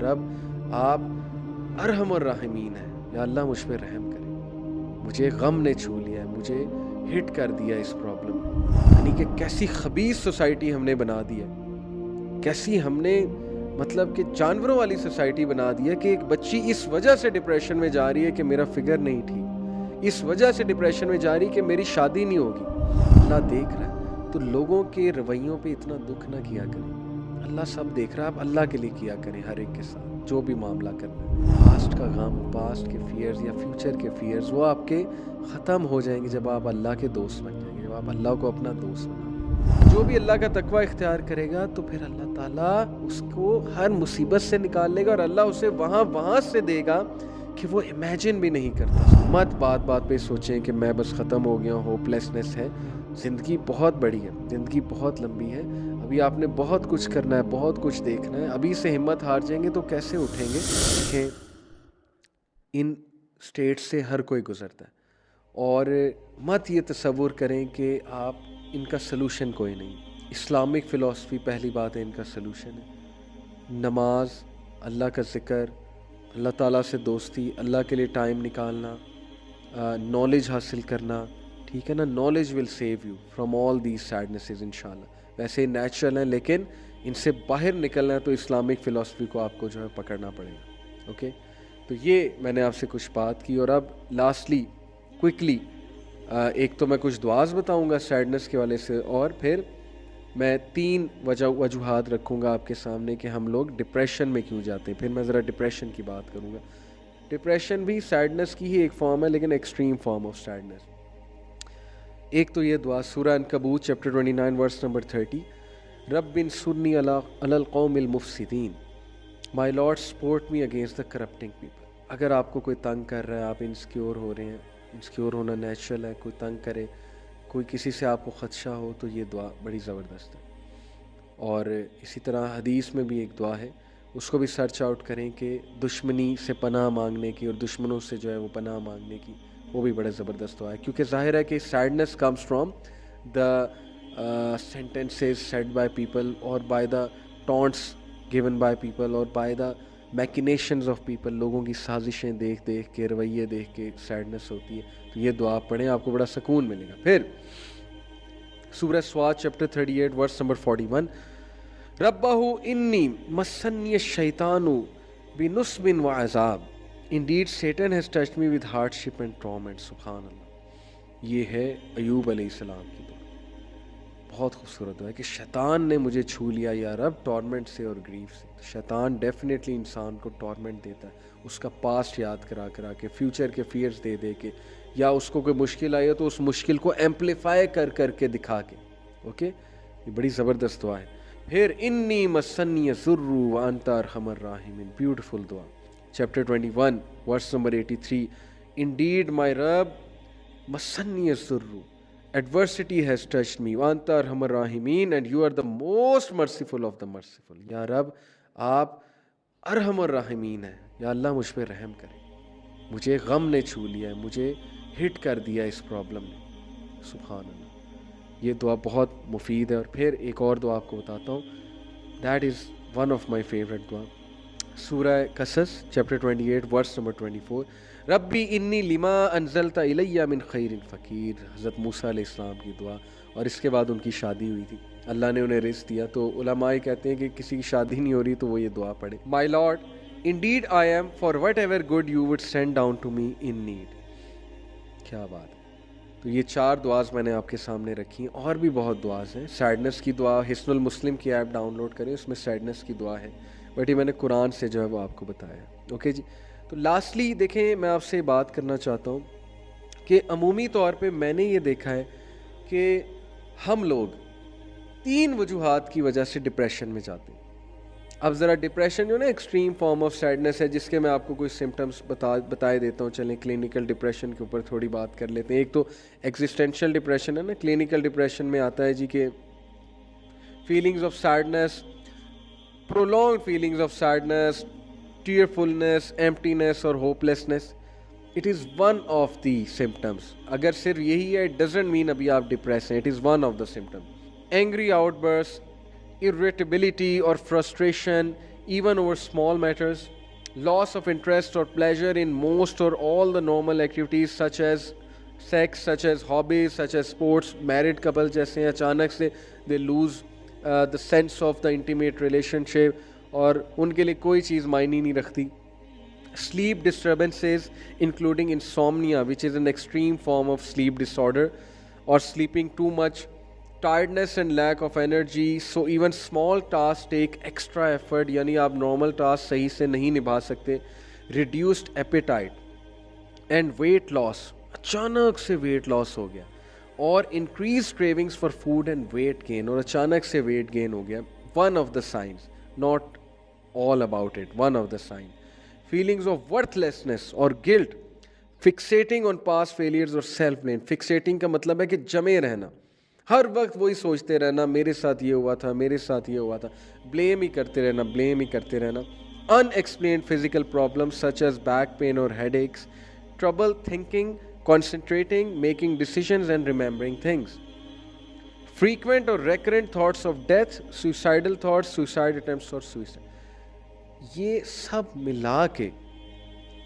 रब आप अरहमुर राहिमीन हैं, या अल्लाह मुझ पे रहम करें, मुझे गम ने छू लिया है, मुझे हिट कर दिया इस प्रॉब्लम ने। यानी कि कैसी खबीस सोसाइटी हमने बना दी है, कैसी हमने मतलब कि जानवरों वाली सोसाइटी बना दी है कि एक बच्ची इस वजह से डिप्रेशन में जा रही है कि मेरा फिगर नहीं ठीक, इस वजह से डिप्रेशन में जा रही है कि मेरी शादी नहीं होगी। अल्लाह देख रहा है, तो लोगों के रवैयों पे इतना दुख ना किया करें। अल्लाह सब देख रहा है, आप अल्लाह के लिए किया करें हर एक के साथ जो भी मामला करना है। पास्ट का गम, पास्ट के फियर्स या फ्यूचर के फियर्स वो आपके ख़त्म हो जाएंगे जब आप अल्लाह के दोस्त बन जाएंगे, जब आप अल्लाह को अपना दोस्त बनाओगे। जो भी अल्लाह का तकवा इख्तियार करेगा तो फिर अल्लाह ताला उसको हर मुसीबत से निकाल लेगा और अल्लाह उसे वहाँ से देगा कि वो इमेजिन भी नहीं करता। मत बात बात पे सोचें कि मैं बस ख़त्म हो गया हूँ, होपलेसनेस है। ज़िंदगी बहुत बड़ी है, ज़िंदगी बहुत लंबी है, अभी आपने बहुत कुछ करना है, बहुत कुछ देखना है। अभी से हिम्मत हार जाएंगे तो कैसे उठेंगे? देखें, इन स्टेट से हर कोई गुजरता है और मत ये तसव्वुर करें कि आप इनका सलूशन कोई नहीं। इस्लामिक फ़िलासफ़ी पहली बात है, इनका सलूशन है नमाज, अल्लाह का ज़िक्र, अल्लाह ताला से दोस्ती, अल्लाह के लिए टाइम निकालना, नॉलेज हासिल करना, ठीक है ना। Knowledge will save you from all these सैडनेसेस इंशाल्लाह। वैसे नेचुरल हैं लेकिन इनसे बाहर निकलना है तो इस्लामिक फ़िलासफ़ी को आपको जो है पकड़ना पड़ेगा। ओके, तो ये मैंने आपसे कुछ बात की और अब लास्टली क्विकली एक तो मैं कुछ दुआज़ बताऊंगा सैडनेस के वाले से और फिर मैं 3 वजूहात रखूंगा आपके सामने कि हम लोग डिप्रेशन में क्यों जाते हैं। फिर मैं ज़रा डिप्रेशन की बात करूंगा। डिप्रेशन भी सैडनेस की ही एक फॉर्म है लेकिन एक्सट्रीम फॉर्म ऑफ सैडनेस। एक तो ये दुआ सूरह अनकबूत चैप्टर 29 वर्स नंबर 30, रब्बिन सुन्नी अलल कौमिल मुफसिदीन, my lord support me against the corrupting people. अगर आपको कोई तंग कर रहा है, आप इनसिक्योर हो रहे हैं, इनसिक्योर होना नेचुरल है, कोई तंग करे, कोई किसी से आपको ख़दशा हो तो ये दुआ बड़ी ज़बरदस्त है। और इसी तरह हदीस में भी एक दुआ है, उसको भी सर्च आउट करें कि दुश्मनी से पनाह मांगने की और दुश्मनों से जो है वो पनाह मांगने की, वो भी बड़ा ज़बरदस्त दुआ है। क्योंकि ज़ाहिर है कि sadness comes from the sentences said by people और by the taunts given by people और by the machinations of people. लोगों की साजिशें देख देख के, रवैये देख के सैडनेस होती है। तो ये दुआ पढ़ें, आपको बड़ा सुकून मिलेगा। फिर सूरह स्वाद चैप्टर 38 वर्स नंबर 41, रब्बहु इन्नी मस्सन्नी शैतानु बिनुस्बिन व अज़ाब, indeed Satan has touched me with hardship and torment. सुभान अल्लाह। ये है अयूब अलैहिस्सलाम की दुआ, बहुत खूबसूरत दुआ है कि शैतान ने मुझे छू लिया या रब टॉर्मेंट से और ग्रीफ से। तो शैतान डेफिनेटली इंसान को टॉर्मेंट देता है, उसका पास्ट याद करा करा के, फ्यूचर के फियर्स दे दे के, या उसको कोई मुश्किल आई हो तो उस मुश्किल को एम्पलीफाई कर करके दिखा के। ओके, ये बड़ी ज़बरदस्त दुआ है। फिर इन्नी मस्सन्नी ज़ुर्रु व अंता अरहमर राहिमीन, ब्यूटीफुल दुआ चैप्टर 21 वर्स नंबर 83, इंडीड माई रब मस्सन्नी ज़ुर्रु, adversity has touched me, wa anta arhamar rahimin, and you are the most merciful of the merciful। या रब आप अरहमर राहिमीन हैं, या अल्लाह मुझ पे रहम करें, मुझे गम ने छू लिया है, मुझे हिट कर दिया इस प्रॉब्लम ने। सुभान अल्लाह। ये दुआ बहुत मुफीद है। और फिर एक और दुआ आपको बताता हूँ, that is one of my favourite दुआ, सूरह कसस चैप्टर 28 वर्स नंबर 24, रब्बी इन्नी लिमा अनज़लता इलैया मिन खैरिन फ़कीर। हज़रत मूसा अलैहिस्सलाम की दुआ। और इसके बाद उनकी शादी हुई थी, अल्लाह ने उन्हें रिज़्क़ दिया। तो उलमाए कहते हैं कि किसी की शादी नहीं हो रही तो वो ये दुआ पढ़े, my lord indeed I am for whatever good you would send down to me in need. क्या बात है। तो ये 4 दुआज़ मैंने आपके सामने रखी हैं, और भी बहुत दुआज़ हैं। सैडनेस की दुआ हिस्नुल मुस्लिम की ऐप डाउनलोड करें, उसमें सैडनेस की दुआ है, बट ये मैंने कुरान से जो है वो आपको बताया। ओके जी। तो लास्टली देखें, मैं आपसे बात करना चाहता हूँ कि अमूमी तौर पे मैंने ये देखा है कि हम लोग 3 वजूहात की वजह से डिप्रेशन में जाते हैं। अब ज़रा डिप्रेशन जो ना एक्सट्रीम फॉर्म ऑफ सैडनेस है, जिसके मैं आपको कुछ सिम्टम्स बताए देता हूँ। चलें क्लिनिकल डिप्रेशन के ऊपर थोड़ी बात कर लेते हैं। एक तो एग्जिस्टेंशियल डिप्रेशन है ना। क्लिनिकल डिप्रेशन में आता है जी के feelings of sadness, prolong feelings of sadness, tearfulness, emptiness और hopelessness. It is one of the symptoms. अगर सिर्फ यही है, इट डजेंट मीन अभी आप डिप्रेस हैं, it is one of the symptoms. Angry outburst, irritability or frustration, even over small matters, loss of interest or pleasure in most or all the normal activities such as sex, such as hobbies, such as sports. Married couple जैसे हैं, अचानक से they lose the sense of the intimate relationship और उनके लिए कोई चीज़ मायने नहीं रखती. Sleep disturbances including insomnia, which is an extreme form of sleep disorder, or sleeping too much, tiredness and lack of energy. So even small tasks take extra effort, यानी आप normal task सही से नहीं निभा सकते. Reduced appetite and weight loss, अचानक से weight loss हो गया, और increased cravings for food and weight gain, और अचानक से weight gain हो गया. One of the signs, not all about it, one of the signs. Feelings of worthlessness or guilt, fixating on past failures or self blame. Fixating का मतलब है कि जमे रहना, हर वक्त वही सोचते रहना, मेरे साथ ये हुआ था, मेरे साथ ये हुआ था, ब्लेम ही करते रहना, ब्लेम ही करते रहना. Unexplained physical problems such as back pain or headaches, trouble thinking, concentrating, making decisions and remembering things. Frequent or recurrent thoughts of death, suicidal thoughts, suicide attempts or suicide. ये सब मिला के,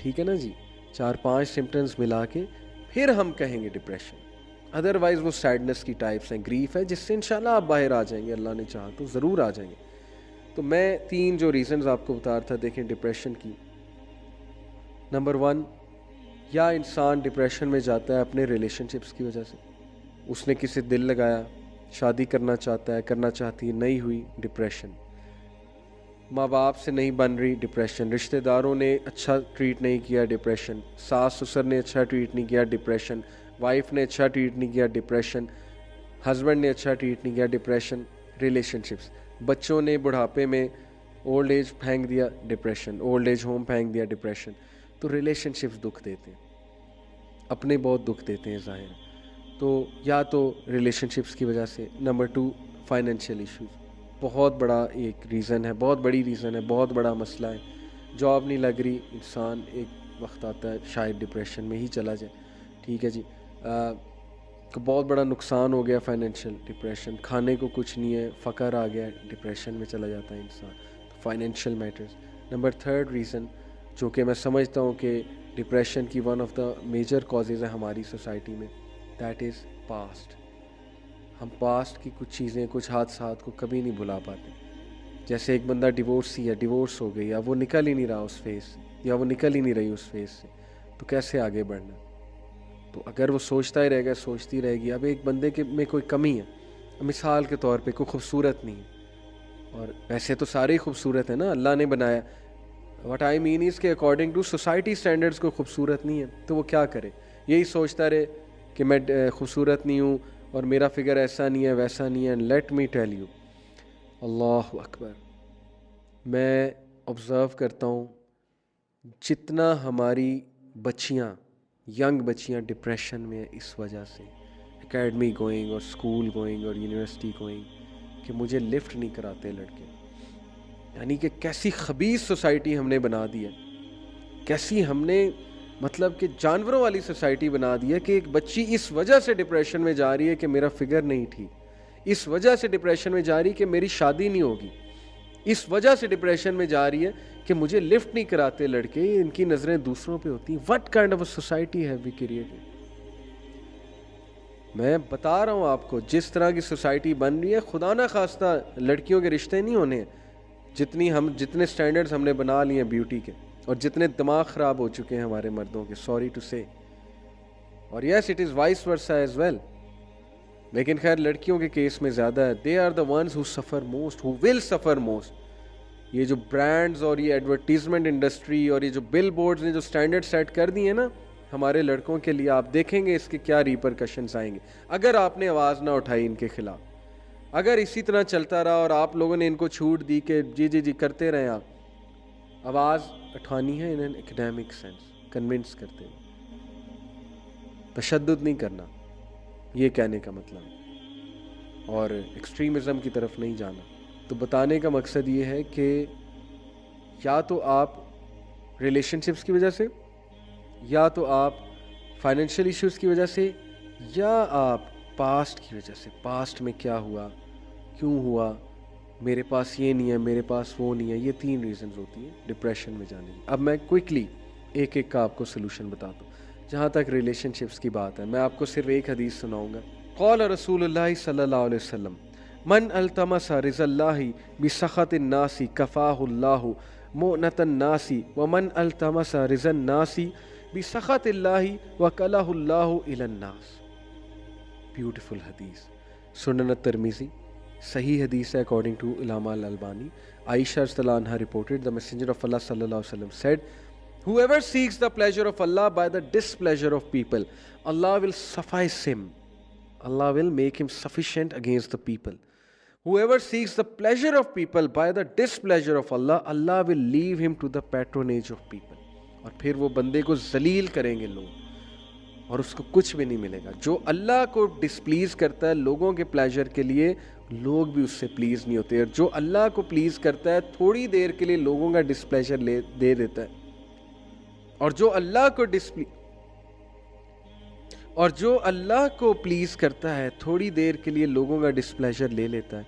ठीक है ना जी, 4-5 सिम्टम्स मिला के फिर हम कहेंगे डिप्रेशन. अदरवाइज वो सैडनेस की टाइप्स हैं, ग्रीफ है, जिससे इंशाल्लाह आप बाहर आ जाएंगे, अल्लाह ने चाहा तो ज़रूर आ जाएंगे. तो मैं 3 जो रीज़न्स आपको बता रहा था, देखें डिप्रेशन की. नंबर 1, या इंसान डिप्रेशन में जाता है अपने रिलेशनशिप्स की वजह से. उसने किसी दिल लगाया, शादी करना चाहता है, करना चाहती है, नहीं हुई, डिप्रेशन. माँ बाप से नहीं बन रही, डिप्रेशन. रिश्तेदारों ने अच्छा ट्रीट नहीं किया, डिप्रेशन. सास ससुर ने अच्छा ट्रीट नहीं किया, डिप्रेशन. वाइफ ने अच्छा ट्रीट नहीं किया, डिप्रेशन. हस्बैंड ने अच्छा ट्रीट नहीं किया, डिप्रेशन. रिलेशनशिप्स, बच्चों ने बुढ़ापे में ओल्ड एज फेंक दिया, डिप्रेशन. ओल्ड एज होम फेंक दिया, डिप्रेशन. तो रिलेशनशिप्स दुख देते हैं, अपने बहुत दुख देते हैं ज़ाहिर. तो या तो रिलेशनशिप्स की वजह से. नंबर 2, फाइनेंशियल इश्यूज़, बहुत बड़ा एक रीज़न है, बहुत बड़ी रीज़न है, बहुत बड़ा मसला है. जॉब नहीं लग रही, इंसान एक वक्त आता है शायद डिप्रेशन में ही चला जाए, ठीक है जी. बहुत बड़ा नुकसान हो गया, फाइनेंशियल, डिप्रेशन. खाने को कुछ नहीं है, फ़कर आ गया, डिप्रेशन में चला जाता है इंसान. तो फाइनेंशियल मैटर्स. नंबर 3 रीज़न, जो कि मैं समझता हूँ कि डिप्रेशन की one of the major causes है हमारी सोसाइटी में, दैट इज़ पास्ट. हम पास्ट की कुछ चीज़ें, कुछ हादसात को कभी नहीं भुला पाते. जैसे एक बंदा डिवोर्सी है, डिवोर्स हो गई, या वो निकल ही नहीं रहा उस फेज़ से, या वो निकल ही नहीं रही उस फेज़ से, तो कैसे आगे बढ़ना. तो अगर वो सोचता ही रहेगा, सोचती रहेगी, अब एक बंदे के में कोई कमी है, मिसाल के तौर पे कोई खूबसूरत नहीं है, और वैसे तो सारे ही खूबसूरत है ना, अल्लाह ने बनाया. व्हाट आई मीन इज़ के अकॉर्डिंग टू सोसाइटी स्टैंडर्ड्स कोई खूबसूरत नहीं है, तो वो क्या करे, यही सोचता रहे कि मैं खूबसूरत नहीं हूँ और मेरा फिगर ऐसा नहीं है, वैसा नहीं है. And let me tell you, अल्लाह अकबर, मैं ऑब्ज़र्व करता हूँ जितना हमारी बच्चियाँ, यंग बच्चियाँ डिप्रेशन में है इस वजह से, एकेडमी गोइंग और स्कूल गोइंग और यूनिवर्सिटी गोइंग, कि मुझे लिफ्ट नहीं कराते लड़के. यानी कि कैसी खबीस सोसाइटी हमने बना दी है, कैसी हमने मतलब कि जानवरों वाली सोसाइटी बना दी है, कि एक बच्ची इस वजह से डिप्रेशन में जा रही है कि मेरा फिगर नहीं ठीक, इस वजह से डिप्रेशन में जा रही है कि मेरी शादी नहीं होगी, इस वजह से डिप्रेशन में जा रही है कि मुझे लिफ्ट नहीं कराते लड़के, इनकी नज़रें दूसरों पे होती हैं. What kind of a society have we created. मैं बता रहा हूँ आपको, जिस तरह की सोसाइटी बन रही है, खुदा ना खास्ता लड़कियों के रिश्ते नहीं होने, जितने स्टैंडर्ड्स हमने बना लिए हैं ब्यूटी के, और जितने दिमाग ख़राब हो चुके हैं हमारे मर्दों के, सॉरी टू से. और yes, it is vice versa as well, लेकिन खैर लड़कियों के केस में ज़्यादा है. They are the ones who suffer most, who will suffer most. ये जो ब्रांड्स और ये एडवर्टीज़मेंट इंडस्ट्री और ये जो बिल बोर्ड्स ने जो स्टैंडर्ड सेट कर दिए ना हमारे लड़कों के लिए, आप देखेंगे इसके क्या रिपरकशंस आएंगे अगर आपने आवाज़ ना उठाई इनके खिलाफ. अगर इसी तरह चलता रहा और आप लोगों ने इनको छूट दी कि जी जी जी करते रहें, आप आवाज़ उठानी है in an academic sense, convince करते हैं, तशद्दुद नहीं करना, ये कहने का मतलब, और एक्सट्रीमिज़म की तरफ नहीं जाना. तो बताने का मकसद ये है कि या तो आप रिलेशनशिप्स की वजह से, या तो आप फाइनेंशियल इश्यूज़ की वजह से, या आप पास्ट की वजह से, पास्ट में क्या हुआ, क्यों हुआ, मेरे पास ये नहीं है, मेरे पास वो नहीं है, ये 3 रीज़न्स होती हैं डिप्रेशन में जाने की। अब मैं क्विकली एक एक का आपको सोल्यूशन बताता हूँ। जहाँ तक रिलेशनशिप्स की बात है, मैं आपको सिर्फ एक हदीस सुनाऊँगा। क़ाल रसूलुल्लाह सल्लल्लाहु अलैहि वसल्लम मन अल्तमसा रिज़ल्लाहि बिसख़तिन नासी कफ़ाहुल्लाहु मुअनतन नासी व मन अल्तमसा रिज़न नासी बिसख़तिल्लाहि वकलहुल्लाहु इलन नास। ब्यूटीफुल हदीस, सुनन तिर्मिज़ी, सही हदीस है अकॉर्डिंग टू इलामा अल-अलबानी। आयशा रज़ियल्लाहु अन्हा reported the messenger of Allah सल्लल्लाहु अलैहि वसल्लम said whoever seeks the pleasure of Allah by the displeasure of people, Allah will suffice him. Allah will make him sufficient against the people. Whoever seeks the pleasure of people by the displeasure of Allah, Allah will leave him to the patronage of people. और फिर वो बंदे को जलील करेंगे लोग और उसको कुछ भी नहीं मिलेगा। जो अल्लाह को डिसप्लीज करता है लोगों के प्लेजर के लिए, लोग भी उससे प्लीज नहीं होते। और जो अल्लाह को प्लीज करता है थोड़ी देर के लिए लोगों का डिसप्लेजर दे देता है। और जो अल्लाह को प्लीज करता है थोड़ी देर के लिए लोगों का डिसप्लेजर ले लेता है,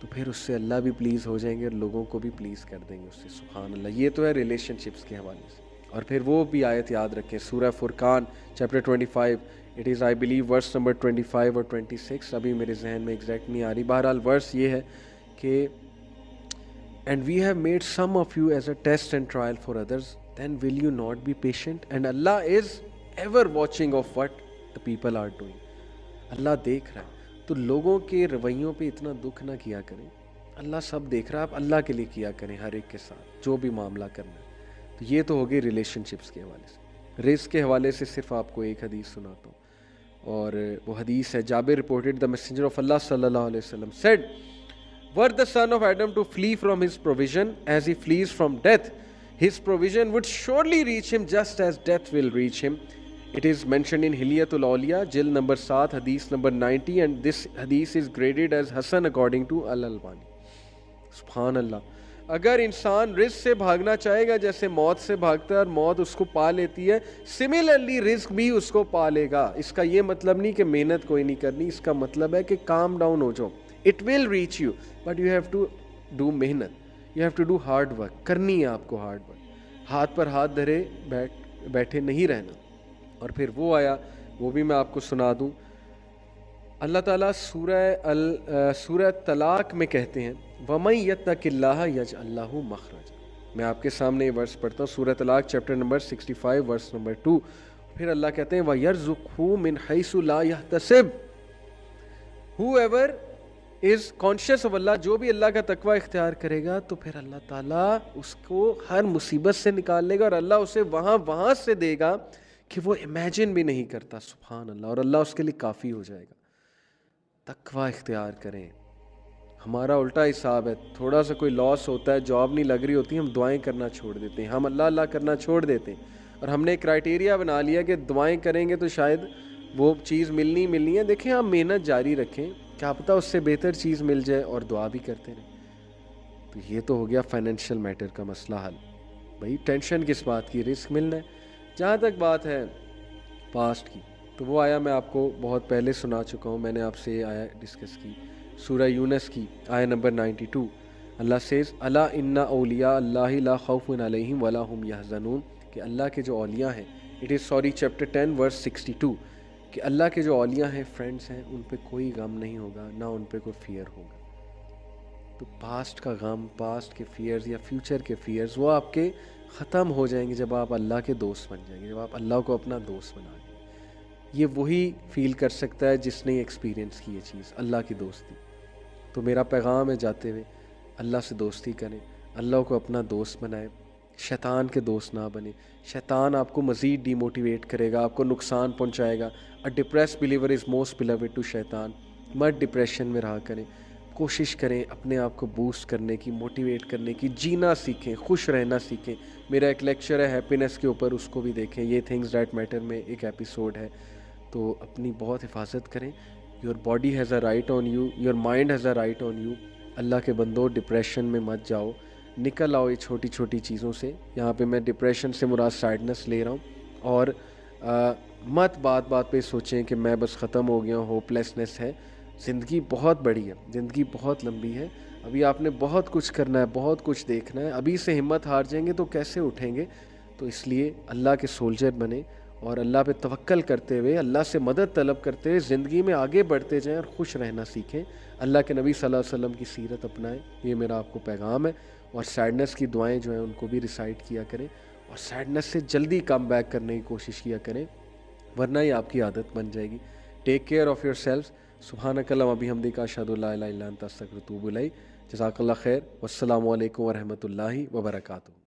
तो फिर उससे अल्लाह भी प्लीज हो जाएंगे और लोगों को भी प्लीज कर देंगे उससे। सुभान अल्लाह। ये तो है रिलेशनशिप्स के हवाले से। और फिर वो भी आयत याद रखें, सूरह फुरकान chapter 25, it is I believe verse number 25 और 26, अभी मेरे जहन में एग्जैक्ट नहीं आ रही। बहरहाल वर्स ये है कि and we have made some of you as a test and trial for others, then will you not be patient? And Allah is ever watching of what the people are doing. अल्लाह देख रहा है, तो लोगों के रवैयों पे इतना दुख ना किया करें। अल्लाह सब देख रहा है, आप अल्लाह के लिए किया करें हर एक के साथ जो भी मामला करना है। तो ये तो हो गई रिलेशनशिप्स के हवाले से। रिस्क के हवाले से सिर्फ आपको एक हदीस सुनाता हूँ, और वो हदीस है Jabir reported the messenger of Allah सल्लल्लाहु अलैहि वसल्लम said were the son of Adam to flee from his provision as he flees from death, his provision would surely reach him just as death will reach him. It is mentioned in Hilyatul Awliya, Jild number 7, hadith number 90, and this hadith is graded as Hasan according to Al-Albani. Subhan Allah. अगर इंसान risk से भागना चाहेगा जैसे मौत से भागता है और मौत उसको पा लेती है, सिमिलरली रिस्क भी उसको पा लेगा। इसका ये मतलब नहीं कि मेहनत कोई नहीं करनी, इसका मतलब है कि काम डाउन हो जाओ। It will reach you but you have to do मेहनत, you have to do hard work. करनी है आपको हार्ड वर्क, हाथ पर हाथ धरे बैठे नहीं रहना। और फिर वो आया, वो भी मैं आपको सुना दूं। अल्लाह ताला सूरह तलाक में कहते हैं वमन यत्तकिल्लाह यजअल लहू मखरजा। मैं आपके सामने ये वर्स पढ़ता हूँ, सूरह तलाक चैप्टर नंबर 65 वर्स नंबर 2। फिर अल्लाह कहते हैं वयरज़ुक़हू मिन हैसु ला यहतसिब। हूएवर इज़ कॉन्शियस ऑफ अल्लाह, जो भी अल्लाह का तकवा इख्तियार करेगा तो फिर अल्लाह ताला उसको हर मुसीबत से निकाल लेगा और अल्लाह उसे वहाँ से देगा कि वो इमेजिन भी नहीं करता। सुभान अल्लाह। और अल्लाह उसके लिए काफ़ी हो जाएगा। तकवा इख्तियार करें। हमारा उल्टा हिसाब है, थोड़ा सा कोई लॉस होता है, जॉब नहीं लग रही होती, हम दुआएं करना छोड़ देते हैं, हम अल्लाह अल्लाह करना छोड़ देते हैं। और हमने क्राइटेरिया बना लिया कि दुआएं करेंगे तो शायद वो चीज़ मिलनी है। देखें, आप मेहनत जारी रखें, क्या पता उससे बेहतर चीज़ मिल जाए, और दुआ भी करते रहें। तो ये तो हो गया फाइनेंशियल मैटर का मसला हल। भाई टेंशन किस बात की, रिस्क मिलना है। जहाँ तक बात है पास्ट की, तो वो आया मैं आपको बहुत पहले सुना चुका हूँ, मैंने आपसे ये आया डिस्कस की, सूरह यूनस की आया नंबर 92। अल्लाह सेज़ अला इन्ना औलिया अल्लाहि ला खौफुन अलैहिम वला हुम यहज़नून, कि अल्लाह के जो औलिया हैं, इट इज़ चैप्टर 10 वर्स 62, कि अल्लाह के जो औलिया हैं, फ्रेंड्स हैं, उन पे कोई गम नहीं होगा, ना उन पे कोई फियर होगा। तो पास्ट का गम, पास्ट के फियर्स या फ्यूचर के फियर्स, वो आपके ख़त्म हो जाएंगे जब आप अल्लाह के दोस्त बन जाएंगे, जब आप अल्लाह को अपना दोस्त बना लेंगे। ये वही फील कर सकता है जिसने एक्सपीरियंस की ये चीज़, अल्लाह की दोस्ती। तो मेरा पैगाम है जाते हुए, अल्लाह से दोस्ती करें, अल्लाह को अपना दोस्त बनाएं, शैतान के दोस्त ना बने। शैतान आपको मज़ीद डीमोटिवेट करेगा, आपको नुकसान पहुंचाएगा। A depressed believer is most beloved to शैतान। मत डिप्रेशन में रहा करें, कोशिश करें अपने आप को बूस्ट करने की, मोटिवेट करने की, जीना सीखें, खुश रहना सीखें। मेरा एक लेक्चर है हैप्पीनेस के ऊपर, उसको भी देखें। ये थिंग्स दैट मैटर में एक एपिसोड है। तो अपनी बहुत हिफाजत करें। Your body has a right on you, your mind has a right on you. Allah के बंदो, डिप्रेशन में मत जाओ, निकल आओ ये छोटी छोटी चीज़ों से। यहाँ पे मैं डिप्रेशन से मुराद सैडनेस ले रहा हूँ। और मत बात बात पे सोचें कि मैं बस ख़त्म हो गया हूँ, होपलेसनेस है। ज़िंदगी बहुत बड़ी है, ज़िंदगी बहुत लंबी है। अभी आपने बहुत कुछ करना है, बहुत कुछ देखना है। अभी से हिम्मत हार जाएँगे तो कैसे उठेंगे? तो इसलिए अल्लाह के सोल्जर बने और अल्लाह पे तवक्कल करते हुए, अल्लाह से मदद तलब करते हुए ज़िंदगी में आगे बढ़ते जाएँ और खुश रहना सीखें। अल्लाह के नबी सल्लल्लाहु अलैहि वसल्लम की सीरत अपनाएँ, ये मेरा आपको पैगाम है। और सैडनेस की दुआएँ जो हैं उनको भी रिसाइट किया करें और सैडनेस से जल्दी कम बैक करने की कोशिश किया करें, वरना ये आपकी आदत बन जाएगी। Take care of yourselves. सुब्हानकल्लाहुम्मा व बिहम्दिका अशहदु अल्ला इलाहा इल्ला अंता अस्तगफिरुका व अतूबु इलैक। जज़ाकल्लाह खैर। वस्सलामु अलैकुम व रहमतुल्लाहि व बरकातुहू।